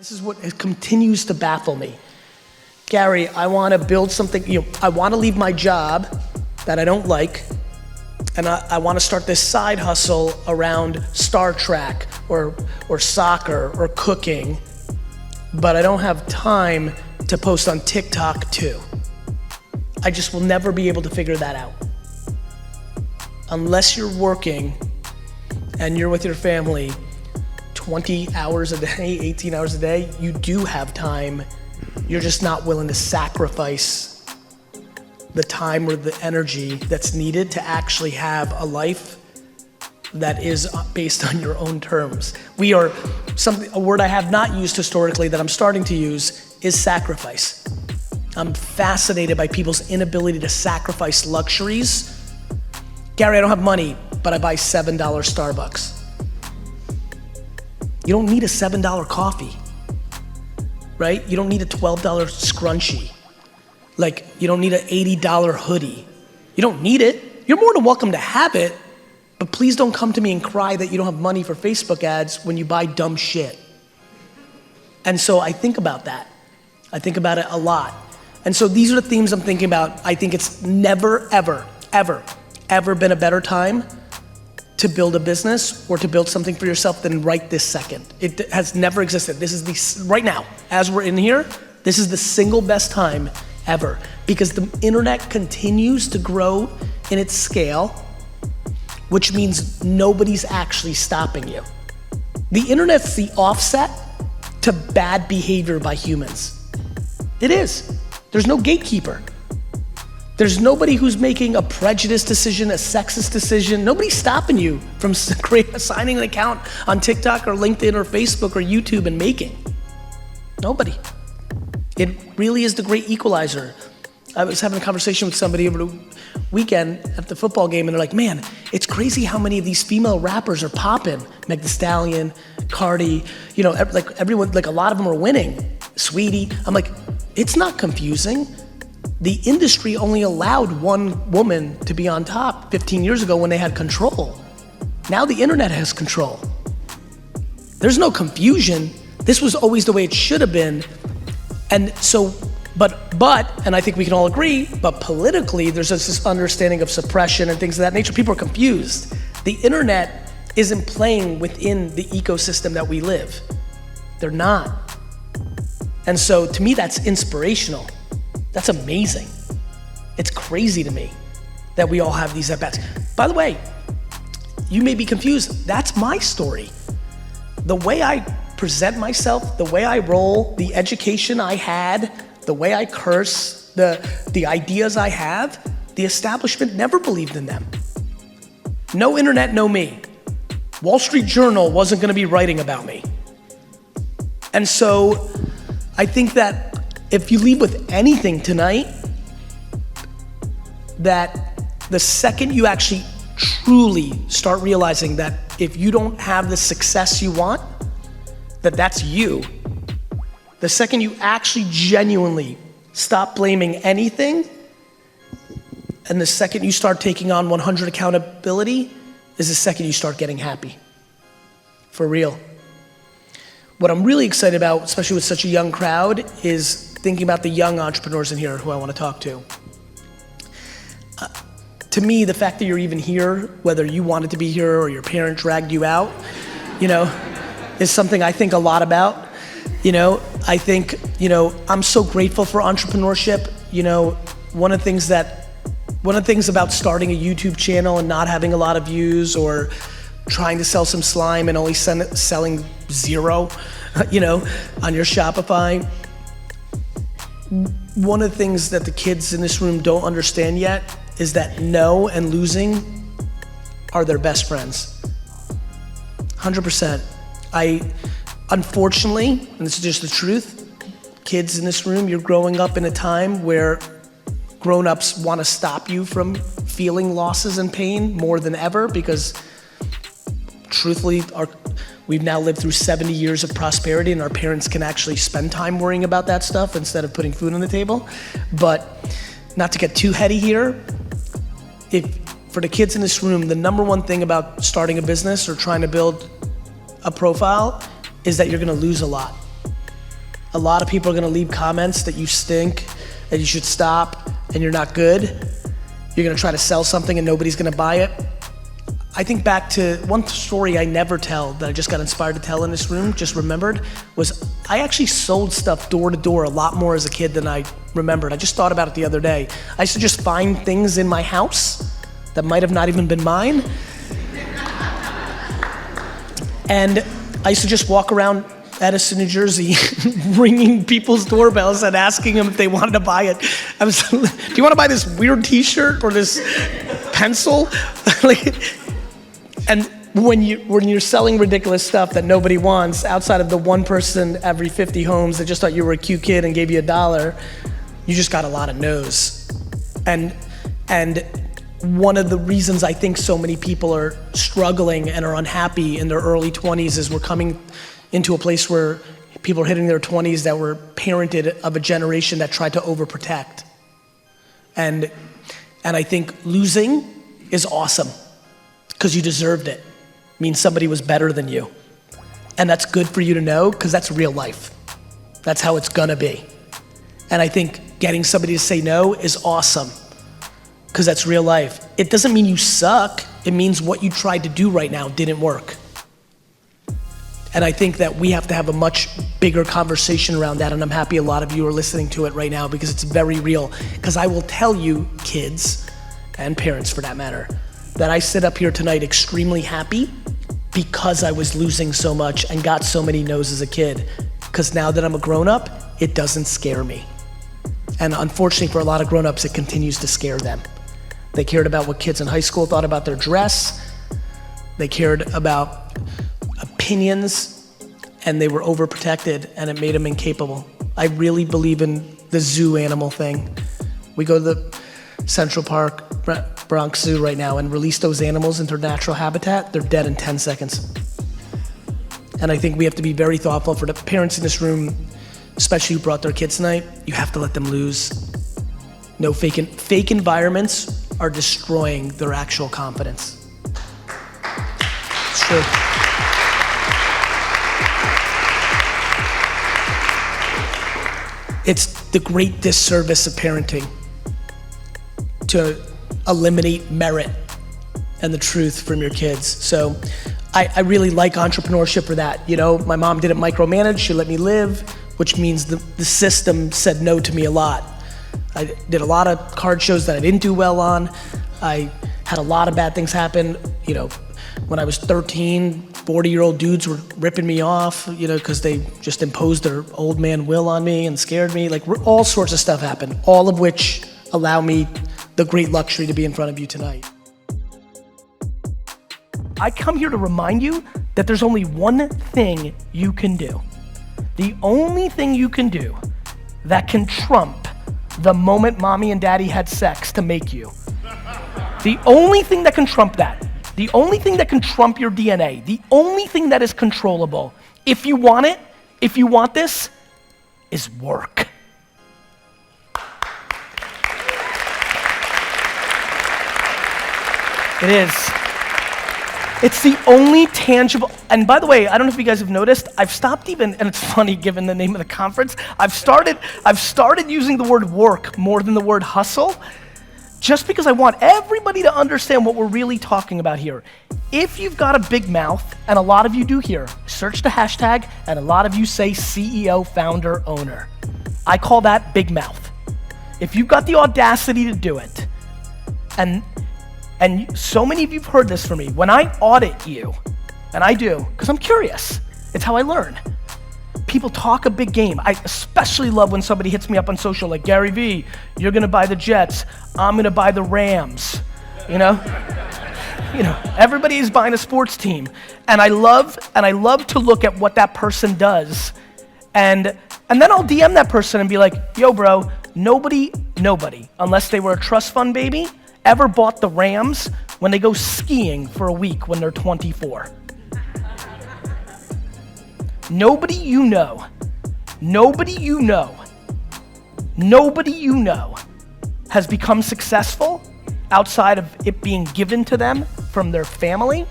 This is what continues to baffle me. Gary, I wanna build something, I wanna leave my job that I don't like, and I wanna start this side hustle around Star Trek or soccer or cooking, but I don't have time to post on TikTok too. I just will never be able to figure that out. Unless you're working and you're with your family 20 hours a day, 18 hours a day, you do have time. You're just not willing to sacrifice the time or the energy that's needed to actually have a life that is based on your own terms. A word I have not used historically that I'm starting to use is sacrifice. I'm fascinated by people's inability to sacrifice luxuries. Gary, I don't have money, but I buy $7 Starbucks. You don't need a $7 coffee, right? You don't need a $12 scrunchie. Like, you don't need an $80 hoodie. You don't need it. You're more than welcome to have it, but please don't come to me and cry that you don't have money for Facebook ads when you buy dumb shit. And so I think about that. I think about it a lot. And so these are the themes I'm thinking about. I think it's never, ever, ever, ever been a better time to build a business or to build something for yourself than right this second. It has never existed. This is right now, as we're in here, this is the single best time ever, because the internet continues to grow in its scale, which means nobody's actually stopping you. The internet's the offset to bad behavior by humans. It is. There's no gatekeeper. There's nobody who's making a prejudiced decision, a sexist decision. Nobody's stopping you from signing an account on TikTok or LinkedIn or Facebook or YouTube and making. Nobody. It really is the great equalizer. I was having a conversation with somebody over the weekend at the football game, and they're like, man, it's crazy how many of these female rappers are popping. Meg Thee Stallion, Cardi, like everyone, like a lot of them are winning. Sweetie. I'm like, it's not confusing. The industry only allowed one woman to be on top 15 years ago when they had control. Now the internet has control. There's no confusion. This was always the way it should have been. And so, but, and I think we can all agree, but politically there's this understanding of suppression and things of that nature. People are confused. The internet isn't playing within the ecosystem that we live. They're not. And so to me, that's inspirational. That's amazing. It's crazy to me that we all have these at-bats. By the way, you may be confused. That's my story. The way I present myself, the way I roll, the education I had, the way I curse, the ideas I have, the establishment never believed in them. No internet, no me. Wall Street Journal wasn't gonna be writing about me. And so I think that if you leave with anything tonight, that the second you actually truly start realizing that if you don't have the success you want, that's you. The second you actually genuinely stop blaming anything, and the second you start taking on 100 accountability, is the second you start getting happy. For real. What I'm really excited about, especially with such a young crowd, is thinking about the young entrepreneurs in here who I want to talk to. To me, the fact that you're even here, whether you wanted to be here or your parent dragged you out, is something I think a lot about. I think, I'm so grateful for entrepreneurship. One of the things about starting a YouTube channel and not having a lot of views, or trying to sell some slime and only selling zero, on your Shopify. One of the things that the kids in this room don't understand yet is that no and losing are their best friends. 100%. Unfortunately, and this is just the truth, kids in this room, you're growing up in a time where grown-ups want to stop you from feeling losses and pain more than ever, because truthfully, we've now lived through 70 years of prosperity, and our parents can actually spend time worrying about that stuff instead of putting food on the table. But not to get too heady here, for the kids in this room, the number one thing about starting a business or trying to build a profile is that you're gonna lose a lot. A lot of people are gonna leave comments that you stink, that you should stop, and you're not good. You're gonna try to sell something and nobody's gonna buy it. I think back to one story I never tell that I just got inspired to tell in this room, just remembered, was I actually sold stuff door to door a lot more as a kid than I remembered. I just thought about it the other day. I used to just find things in my house that might have not even been mine. And I used to just walk around Edison, New Jersey, ringing people's doorbells and asking them if they wanted to buy it. I was, do you want to buy this weird t-shirt or this pencil? And when you're selling ridiculous stuff that nobody wants, outside of the one person every 50 homes that just thought you were a cute kid and gave you $1, you just got a lot of no's. And one of the reasons I think so many people are struggling and are unhappy in their early 20s is we're coming into a place where people are hitting their 20s that were parented of a generation that tried to overprotect. And I think losing is awesome because you deserved it. It means somebody was better than you. And that's good for you to know because that's real life. That's how it's gonna be. And I think getting somebody to say no is awesome because that's real life. It doesn't mean you suck. It means what you tried to do right now didn't work. And I think that we have to have a much bigger conversation around that, and I'm happy a lot of you are listening to it right now because it's very real. Because I will tell you, kids, and parents for that matter, that I sit up here tonight extremely happy because I was losing so much and got so many no's as a kid. Because now that I'm a grown-up, it doesn't scare me. And unfortunately for a lot of grown-ups, it continues to scare them. They cared about what kids in high school thought about their dress. They cared about opinions, and they were overprotected, and it made them incapable. I really believe in the zoo animal thing. We go to the Central Park, Bronx Zoo right now and release those animals into their natural habitat, they're dead in 10 seconds. And I think we have to be very thoughtful for the parents in this room, especially who brought their kids tonight. You have to let them lose. No fake environments are destroying their actual confidence. It's true. It's the great disservice of parenting to eliminate merit and the truth from your kids. So I really like entrepreneurship for that. You know, my mom didn't micromanage, she let me live, which means the system said no to me a lot. I did a lot of card shows that I didn't do well on. I had a lot of bad things happen. You know, when I was 13, 40-year-old dudes were ripping me off, you know, because they just imposed their old man will on me and scared me. Like, all sorts of stuff happened, all of which allow me the great luxury to be in front of you tonight. I come here to remind you that there's only one thing you can do. The only thing you can do that can trump the moment mommy and daddy had sex to make you. The only thing that can trump that, the only thing that can trump your DNA, the only thing that is controllable, if you want it, if you want this, is work. It is. It's the only tangible, and by the way, I don't know if you guys have noticed, I've stopped even, and it's funny given the name of the conference, I've started using the word work more than the word hustle, just because I want everybody to understand what we're really talking about here. If you've got a big mouth, and a lot of you do here, search the hashtag, and a lot of you say CEO, founder, owner. I call that big mouth. If you've got the audacity to do it, and so many of you have heard this from me, when I audit you, and I do, because I'm curious, it's how I learn. People talk a big game. I especially love when somebody hits me up on social like, Garyvee, you're gonna buy the Jets, I'm gonna buy the Rams, you know? Everybody is buying a sports team. And I love to look at what that person does. And then I'll DM that person and be like, yo bro, nobody, unless they were a trust fund baby, ever bought the Rams when they go skiing for a week when they're 24. Nobody you know has become successful outside of it being given to them from their family.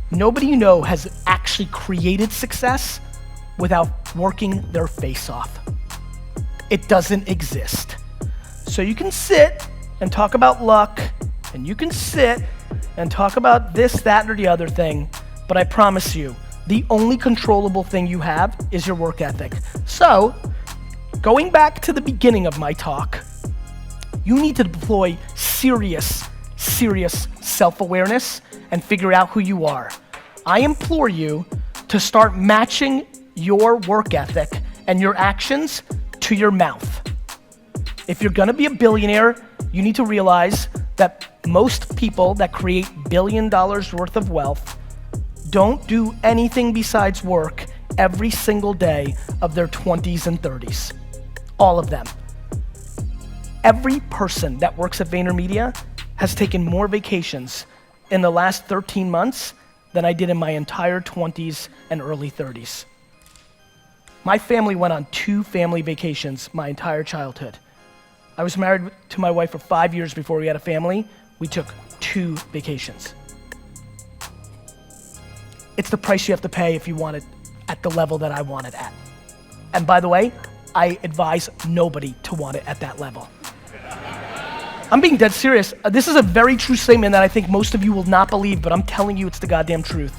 Nobody you know has actually created success without working their face off. It doesn't exist. So you can sit and talk about luck, and you can sit and talk about this, that, or the other thing, but I promise you, the only controllable thing you have is your work ethic. So, going back to the beginning of my talk, you need to deploy serious self-awareness and figure out who you are. I implore you to start matching your work ethic and your actions to your mouth. If you're gonna be a billionaire, you need to realize that most people that create $1 billion worth of wealth don't do anything besides work every single day of their 20s and 30s. All of them. Every person that works at VaynerMedia has taken more vacations in the last 13 months than I did in my entire 20s and early 30s. My family went on 2 family vacations my entire childhood. I was married to my wife for 5 years before we had a family. We took 2 vacations. It's the price you have to pay if you want it at the level that I want it at. And by the way, I advise nobody to want it at that level. I'm being dead serious. This is a very true statement that I think most of you will not believe, but I'm telling you it's the goddamn truth.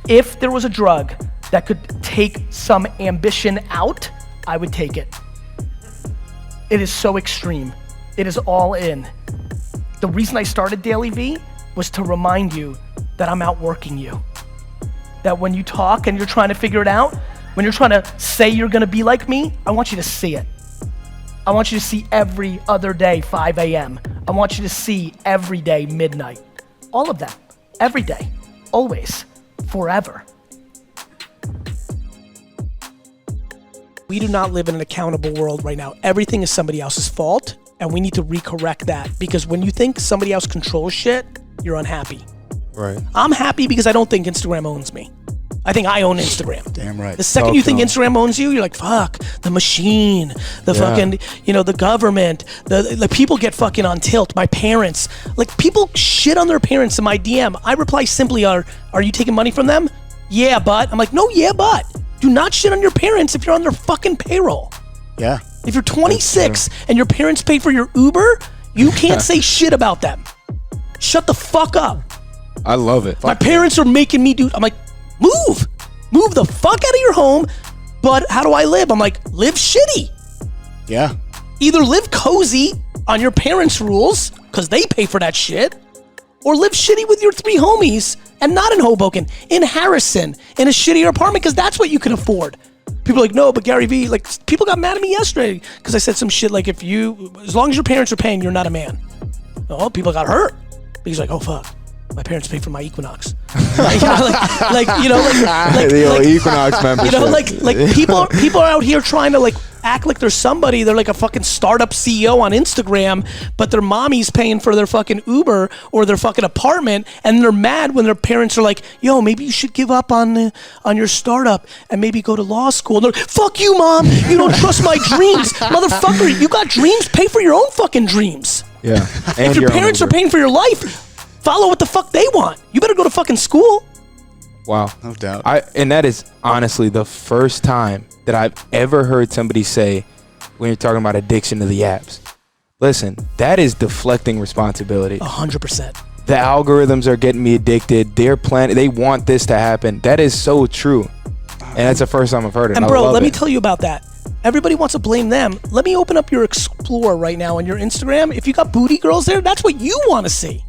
If there was a drug that could take some ambition out, I would take it. It is so extreme. It is all in. The reason I started Garyvee was to remind you that I'm outworking you. That when you talk and you're trying to figure it out, when you're trying to say you're gonna be like me, I want you to see it. I want you to see every other day 5 a.m. I want you to see every day midnight. All of them, every day, always, forever. We do not live in an accountable world right now. Everything is somebody else's fault, and we need to recorrect that, because when you think somebody else controls shit, you're unhappy. Right. I'm happy because I don't think Instagram owns me. I think I own Instagram. Damn right. The second you think Instagram owns you, you're like, fuck, the machine, the fucking, you know, the government, the people get fucking on tilt. My parents, like people shit on their parents in my DM. I reply simply, are you taking money from them? Yeah, but. I'm like, no, yeah, but. Do not shit on your parents if you're on their fucking payroll. Yeah. If you're 26 and your parents pay for your Uber, you can't say shit about them. Shut the fuck up. I love it. My parents are making me do, I'm like, move the fuck out of your home, but how do I live? I'm like, live shitty. Yeah. Either live cozy on your parents' rules, because they pay for that shit, or live shitty with your 3 homies and not in Hoboken, in Harrison, in a shittier apartment, because that's what you can afford. People are like, no, but Garyvee, like, people got mad at me yesterday because I said some shit like, as long as your parents are paying, you're not a man. Oh, people got hurt. He's like, oh, fuck. My parents pay for my Equinox. Equinox membership. You know, like people are out here trying to like act like they're somebody. They're like a fucking startup CEO on Instagram, but their mommy's paying for their fucking Uber or their fucking apartment, and they're mad when their parents are like, yo, maybe you should give up on your startup and maybe go to law school. And they're like, fuck you, mom. You don't trust my dreams. Motherfucker, you got dreams? Pay for your own fucking dreams. Yeah. And if your parents are paying for your life, follow what the fuck they want. You better go to fucking school. Wow. No doubt. And that is honestly the first time that I've ever heard somebody say, when you're talking about addiction to the apps, listen, that is deflecting responsibility. 100%. The algorithms are getting me addicted. They want this to happen. That is so true. And that's the first time I've heard it. And bro, let me tell you about that. Everybody wants to blame them. Let me open up your Explore right now on your Instagram. If you got booty girls there, that's what you want to see.